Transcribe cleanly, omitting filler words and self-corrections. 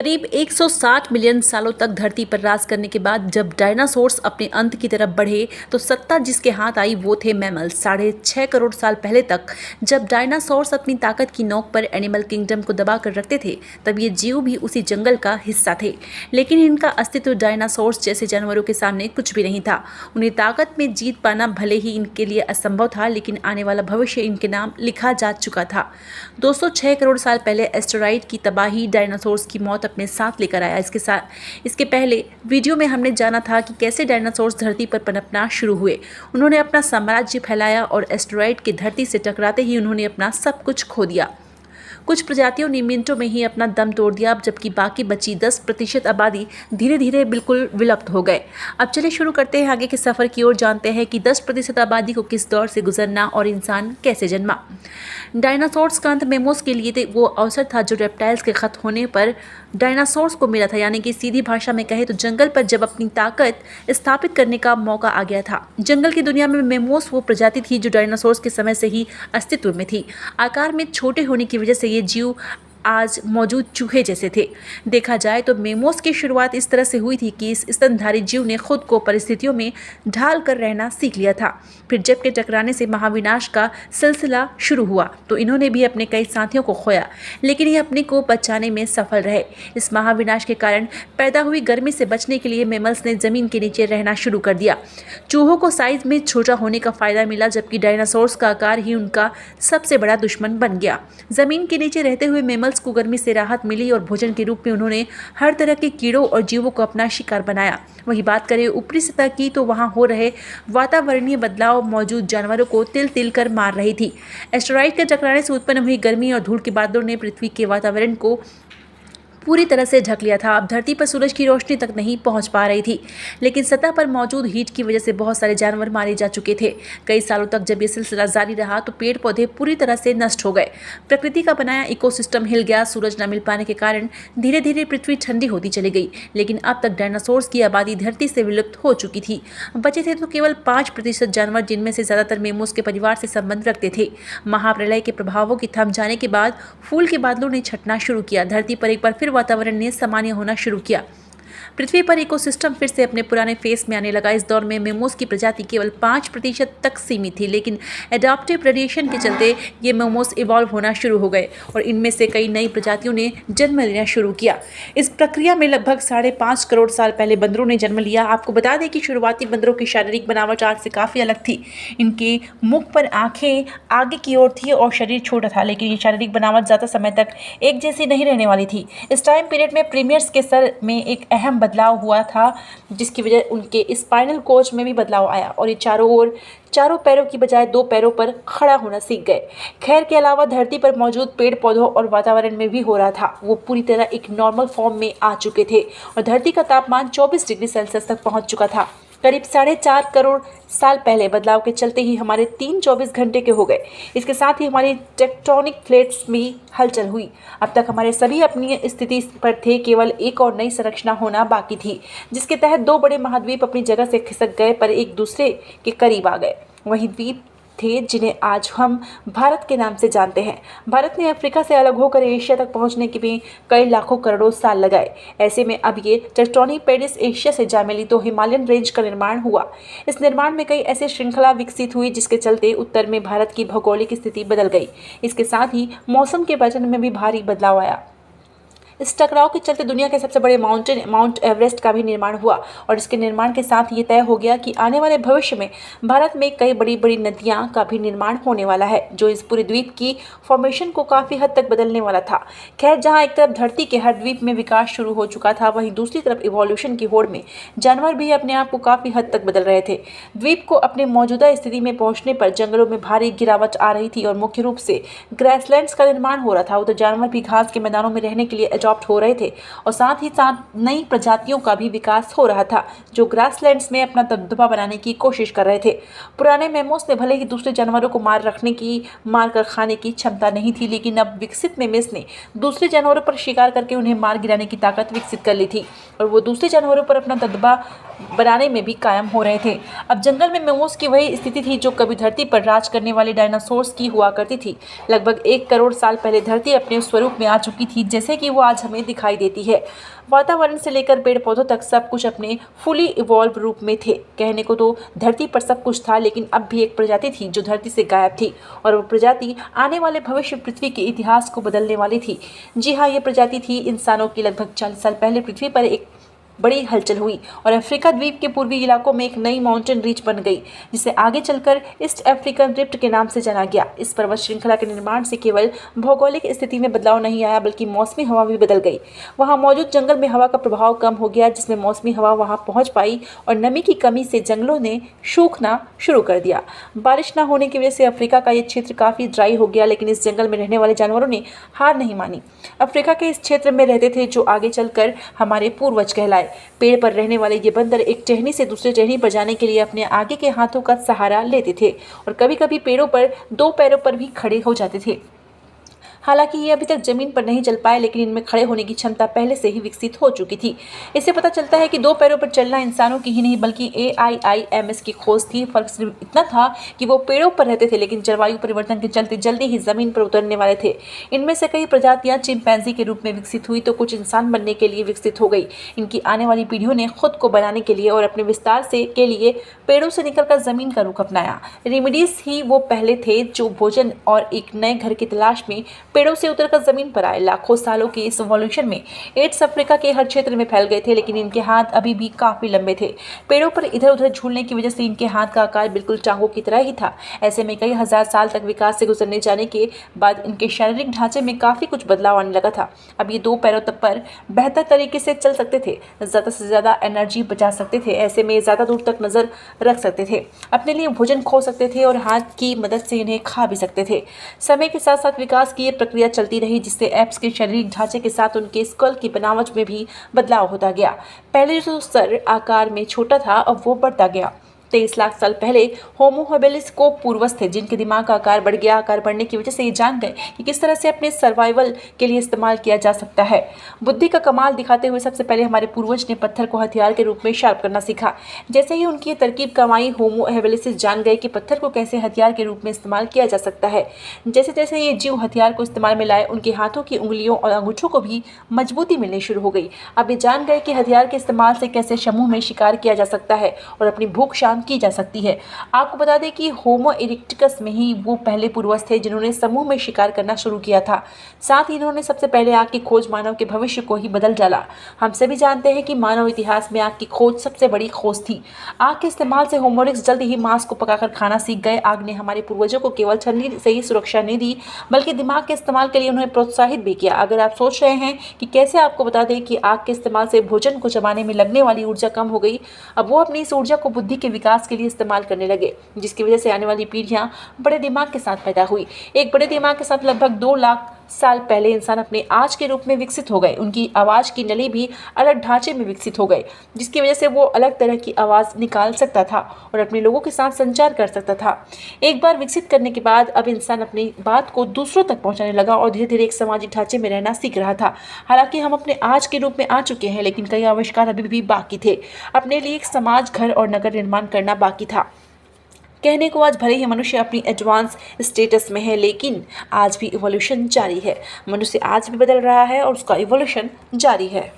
करीब 160 मिलियन सालों तक धरती पर राज करने के बाद जब डायनासोर्स अपने अंत की तरफ बढ़े तो सत्ता जिसके हाथ आई वो थे मैमल्स। 6.5 करोड़ साल पहले तक जब डायनासोर्स अपनी ताकत की नोक पर एनिमल किंगडम को दबा कर रखते थे तब ये जीव भी उसी जंगल का हिस्सा थे। लेकिन इनका अस्तित्व डायनासोर्स जैसे जानवरों के सामने कुछ भी नहीं था। उन्हें ताकत में जीत पाना भले ही इनके लिए असंभव था, लेकिन आने वाला भविष्य इनके नाम लिखा जा चुका था। दोस्तों, 6 करोड़ साल पहले एस्टेरॉइड की तबाही डायनासोर्स की मौत अपने साथ लेकर आया। इसके पहले वीडियो में हमने जाना था कि कैसे डायनासोर्स धरती पर पनपना शुरू हुए। उन्होंने अपना साम्राज्य फैलाया और एस्टेरॉइड की धरती से टकराते ही उन्होंने अपना सब कुछ खो दिया। कुछ प्रजातियों ने मिनटों में ही अपना दम तोड़ दिया, जबकि बाकी बची 10% आबादी धीरे धीरे बिल्कुल विलुप्त हो गए। अब चलिए शुरू करते हैं आगे के सफ़र की ओर, जानते हैं कि 10% आबादी को किस दौर से गुजरना और इंसान कैसे जन्मा। डायनासोर्स का अंत मेमोस के लिए वो अवसर था जो रेप्टाइल्स के खत्म होने पर डायनासोर्स को मिला था, यानी कि सीधी भाषा में कहे तो जंगल पर जब अपनी ताकत स्थापित करने का मौका आ गया था। जंगल की दुनिया में मेमोस वो प्रजाति थी जो डायनासोर्स के समय से ही अस्तित्व में थी। आकार में छोटे होने की वजह से ये जीव आज मौजूद चूहे जैसे थे। देखा जाए तो मेमोस की शुरुआत इस तरह से हुई थी कि इस स्तनधारी जीव ने खुद को परिस्थितियों में ढाल कर रहना सीख लिया था। फिर जबकि टकराने से महाविनाश का सिलसिला शुरू हुआ तो इन्होंने भी अपने कई साथियों को खोया, लेकिन ये अपने को बचाने में सफल रहे। इस महाविनाश के कारण पैदा हुई गर्मी से बचने के लिए मेमल्स ने जमीन के नीचे रहना शुरू कर दिया। चूहों को साइज में छोटा होने का फायदा मिला, जबकि डायनासोर्स का आकार ही उनका सबसे बड़ा दुश्मन बन गया। जमीन के नीचे रहते हुए मेमल्स को गर्मी से राहत मिली और भोजन के रूप में उन्होंने हर तरह के कीड़ों और जीवों को अपना शिकार बनाया। वही बात करें ऊपरी सतह की तो वहां हो रहे वातावरणीय बदलाव मौजूद जानवरों को तिल तिल कर मार रही थी। एस्टेरॉइड के टकराने से उत्पन्न हुई गर्मी और धूल के बादलों ने पृथ्वी के वातावरण को पूरी तरह से ढक लिया था। अब धरती पर सूरज की रोशनी तक नहीं पहुंच पा रही थी, लेकिन सतह पर मौजूद हीट की वजह से बहुत सारे जानवर मारे जा चुके थे। कई सालों तक जब ये सिलसिला जारी रहा तो पेड़ पौधे पूरी तरह से नष्ट हो गए। प्रकृति का बनाया इकोसिस्टम हिल गया। सूरज न मिल पाने के कारण धीरे धीरे पृथ्वी ठंडी होती चली गई। लेकिन अब तक डायनासोर्स की आबादी धरती से विलुप्त हो चुकी थी। बचे थे तो केवल 5% जानवर, जिनमें से ज्यादातर मेमोस के परिवार से संबंध रखते थे। महाप्रलय के प्रभावों के थम जाने के बाद फूल के बादलों ने छटना शुरू किया। धरती पर एक बार फिर वातावरण ने सामान्य होना शुरू किया। पृथ्वी पर इकोसिस्टम फिर से अपने पुराने फेस में आने लगा। इस दौर में मेमोस की प्रजाति केवल 5% तक सीमित थी, लेकिन एडाप्टिव रेडिएशन के चलते ये मेमोस इवॉल्व होना शुरू हो गए और इनमें से कई नई प्रजातियों ने जन्म लेना शुरू किया। इस प्रक्रिया में लगभग 5.5 करोड़ साल पहले बंदरों ने जन्म लिया। आपको बता दें कि शुरुआती बंदरों की शारीरिक बनावट आज से काफ़ी अलग थी। इनके मुख पर आंखें आगे की ओर थी और शरीर छोटा था, लेकिन ये शारीरिक बनावट ज़्यादा समय तक एक जैसी नहीं रहने वाली थी। इस टाइम पीरियड में प्रीमियर्स के सर में एक अहम बदलाव हुआ था, जिसकी वजह उनके स्पाइनल कोच में भी बदलाव आया और ये चारों पैरों की बजाय 2 पैरों पर खड़ा होना सीख गए। खैर के अलावा धरती पर मौजूद पेड़ पौधों और वातावरण में भी हो रहा था। वो पूरी तरह एक नॉर्मल फॉर्म में आ चुके थे और धरती का तापमान 24 डिग्री सेल्सियस तक पहुंच चुका था। करीब 4.5 करोड़ साल पहले बदलाव के चलते ही हमारे 24 घंटे के हो गए। इसके साथ ही हमारी टेक्टोनिक प्लेट्स में हलचल हुई। अब तक हमारे सभी अपनी स्थिति पर थे, केवल एक और नई संरचना होना बाकी थी, जिसके तहत 2 बड़े महाद्वीप अपनी जगह से खिसक गए पर एक दूसरे के करीब आ गए। वही द्वीप थे जिन्हें आज हम भारत के नाम से जानते हैं। भारत ने अफ्रीका से अलग होकर एशिया तक पहुंचने के भी कई लाखों करोड़ों साल लगाए। ऐसे में अब ये टेक्टोनिक प्लेट्स एशिया से जा मिली तो हिमालयन रेंज का निर्माण हुआ। इस निर्माण में कई ऐसे श्रृंखला विकसित हुई जिसके चलते उत्तर में भारत की भौगोलिक स्थिति बदल गई। इसके साथ ही मौसम के पैटर्न में भी भारी बदलाव आया। इस टकराव के चलते दुनिया के सबसे बड़े माउंट एवरेस्ट का भी निर्माण हुआ और इसके निर्माण के साथ ये तय हो गया कि आने वाले भविष्य में भारत में कई बड़ी बड़ी नदियां का भी निर्माण होने वाला है, जो इस पूरे द्वीप की फॉर्मेशन को काफ़ी हद तक बदलने वाला था। खैर, जहां एक तरफ धरती के हर द्वीप में विकास शुरू हो चुका था, वहीं दूसरी तरफ इवोल्यूशन की होड़ में जानवर भी अपने आप को काफ़ी हद तक बदल रहे थे। द्वीप को अपने मौजूदा स्थिति में पहुँचने पर जंगलों में भारी गिरावट आ रही थी और मुख्य रूप से ग्रासलैंड्स का निर्माण हो रहा था। तो जानवर भी घास के मैदानों में रहने के लिए हो रहे थे और साथ ही साथ नई प्रजातियों का भी विकास हो रहा था, जो ग्रासलैंड्स में अपना दबदबा बनाने की कोशिश कर रहे थे। पुराने मेमोस ने भले ही दूसरे जानवरों को मार कर खाने की क्षमता नहीं थी, लेकिन अब विकसित मेमोस ने दूसरे जानवरों पर शिकार करके उन्हें मार गिराने की ताकत विकसित कर ली थी और वो दूसरे जानवरों पर अपना दबदबा बनाने में भी कायम हो रहे थे। अब जंगल में मेमोस की वही स्थिति थी जो कभी धरती पर राज करने वाले डायनासोर्स की हुआ करती थी। लगभग 1 करोड़ साल पहले धरती अपने स्वरूप में आ चुकी थी जैसे कि वो आज आज हमें दिखाई देती है। वातावरण से लेकर पेड़ पौधों तक सब कुछ अपने फुली इवॉल्व रूप में थे। कहने को तो धरती पर सब कुछ था, लेकिन अब भी एक प्रजाति थी जो धरती से गायब थी, और वो प्रजाति आने वाले भविष्य पृथ्वी के इतिहास को बदलने वाली थी। जी हाँ, ये प्रजाति थी इंसानों की। लगभग 40 साल पहले पृथ्वी पर एक बड़ी हलचल हुई और अफ्रीका द्वीप के पूर्वी इलाकों में एक नई माउंटेन रीच बन गई, जिसे आगे चलकर ईस्ट अफ्रीकन रिफ्ट के नाम से जाना गया। इस पर्वत श्रृंखला के निर्माण से केवल भौगोलिक स्थिति में बदलाव नहीं आया, बल्कि मौसमी हवा भी बदल गई। वहां मौजूद जंगल में हवा का प्रभाव कम हो गया, जिसमें मौसमी हवा वहां पहुंच पाई, और नमी की कमी से जंगलों ने सूखना शुरू कर दिया। बारिश न होने की वजह से अफ्रीका का ये क्षेत्र काफी ड्राई हो गया, लेकिन इस जंगल में रहने वाले जानवरों ने हार नहीं मानी। अफ्रीका के इस क्षेत्र में रहते थे जो आगे चलकर हमारे पूर्वज कहलाए। पेड़ पर रहने वाले ये बंदर एक टहनी से दूसरे टहनी पर जाने के लिए अपने आगे के हाथों का सहारा लेते थे, और कभी कभी पेड़ों पर 2 पैरों पर भी खड़े हो जाते थे। हालांकि ये अभी तक जमीन पर नहीं चल पाए, लेकिन इनमें खड़े होने की क्षमता पहले से ही विकसित हो चुकी थी। इससे पता चलता है कि 2 पैरों पर चलना इंसानों की ही नहीं बल्कि AIIMS की खोज थी। फर्क सिर्फ इतना था कि वो पेड़ों पर रहते थे, लेकिन जलवायु परिवर्तन के चलते जल्दी ही जमीन पर उतरने वाले थे। इनमें से कई प्रजातियां चिंपैंजी के रूप में विकसित हुई, तो कुछ इंसान बनने के लिए विकसित हो गई। इनकी आने वाली पीढ़ियों ने खुद को बनाने के लिए और अपने विस्तार से के लिए पेड़ों से निकलकर जमीन का रुख अपनाया। रेमिडीज ही वो पहले थे जो भोजन और एक नए घर की तलाश में पेड़ों से उतरकर जमीन पर आए। लाखों सालों के इस इवोल्यूशन में एड्स अफ्रीका के हर क्षेत्र में फैल गए थे, लेकिन इनके हाथ अभी भी काफी लंबे थे। पेड़ों पर इधर उधर झूलने की वजह से इनके हाथ का आकार बिल्कुल टांगों की तरह ही था। ऐसे में कई हजार साल तक विकास से गुजरने जाने के बाद इनके शारीरिक ढांचे में काफी कुछ बदलाव आने लगा था। अब ये 2 पैरों तक पर बेहतर तरीके से चल सकते थे, ज्यादा से ज्यादा एनर्जी बचा सकते थे। ऐसे में ज्यादा दूर तक नजर रख सकते थे, अपने लिए भोजन खो सकते थे और हाथ की मदद से इन्हें खा भी सकते थे। समय के साथ साथ विकास की ये प्रक्रिया चलती रही, जिससे एप्स के शारीरिक ढांचे के साथ उनके स्कल की बनावट में भी बदलाव होता गया। पहले जो सर आकार में छोटा था, अब वो बढ़ता गया। 23 लाख साल पहले होमो हेबिलिस को पूर्वज थे, जिनके दिमाग का आकार बढ़ गया। आकार बढ़ने की वजह से ये जान गए कि किस तरह से अपने सर्वाइवल के लिए इस्तेमाल किया जा सकता है। बुद्धि का कमाल दिखाते हुए सबसे पहले हमारे पूर्वज ने पत्थर को हथियार के रूप में शार्प करना सीखा। जैसे ही उनकी तरकीब कमाई, होमो हेबिलिस जान गए कि पत्थर को कैसे हथियार के रूप में इस्तेमाल किया जा सकता है। जैसे जैसे ये जीव हथियार को इस्तेमाल में लाए, उनके हाथों की उंगलियों और अंगूठों को भी मजबूती मिलनी शुरू हो गई। अब ये जान गए कि हथियार के इस्तेमाल से कैसे समूह में शिकार किया जा सकता है और अपनी भूख शांत की जा सकती है। आपको बता दें कि होमो इरेक्टस में ही वो पहले पूर्वज थे जिन्होंने समूह में शिकार करना शुरू किया था। साथ ही इन्होंने सबसे पहले आग की खोज मानव के भविष्य को ही बदल डाला। हम सभी जानते हैं कि मानव इतिहास में आग की खोज सबसे बड़ी खोज थी। आग के इस्तेमाल से होमोनिक्स जल्द ही मांस को पकाकर खाना सीख गए। आग ने हमारे पूर्वजों को केवल शरीर से ही सुरक्षा नहीं दी, बल्कि दिमाग के इस्तेमाल के लिए उन्हें प्रोत्साहित भी किया। अगर आप सोच रहे हैं कि कैसे, आपको बता दें कि आग के इस्तेमाल से भोजन को चबाने में लगने वाली ऊर्जा कम हो गई। अब वो अपनी इस ऊर्जा को बुद्धि के विकास के लिए इस्तेमाल करने लगे, जिसकी वजह से आने वाली पीढ़ियां बड़े दिमाग के साथ पैदा हुई। एक बड़े दिमाग के साथ लगभग 2 लाख साल पहले इंसान अपने आज के रूप में विकसित हो गए। उनकी आवाज की नली भी अलग ढांचे में विकसित हो गए, जिसकी वजह से वो अलग तरह की आवाज निकाल सकता था और अपने लोगों के साथ संचार कर सकता था। एक बार विकसित करने के बाद अब इंसान अपनी बात को दूसरों तक पहुंचाने लगा और धीरे धीरे एक सामाजिक ढांचे में रहना सीख रहा था। हालांकि हम अपने आज के रूप में आ चुके हैं, लेकिन कई आविष्कार अभी भी बाकी थे। अपने लिए एक समाज, घर और नगर निर्माण करना बाकी था। कहने को आज भले ही मनुष्य अपनी एडवांस स्टेटस में है, लेकिन आज भी इवोल्यूशन जारी है। मनुष्य आज भी बदल रहा है और उसका इवोल्यूशन जारी है।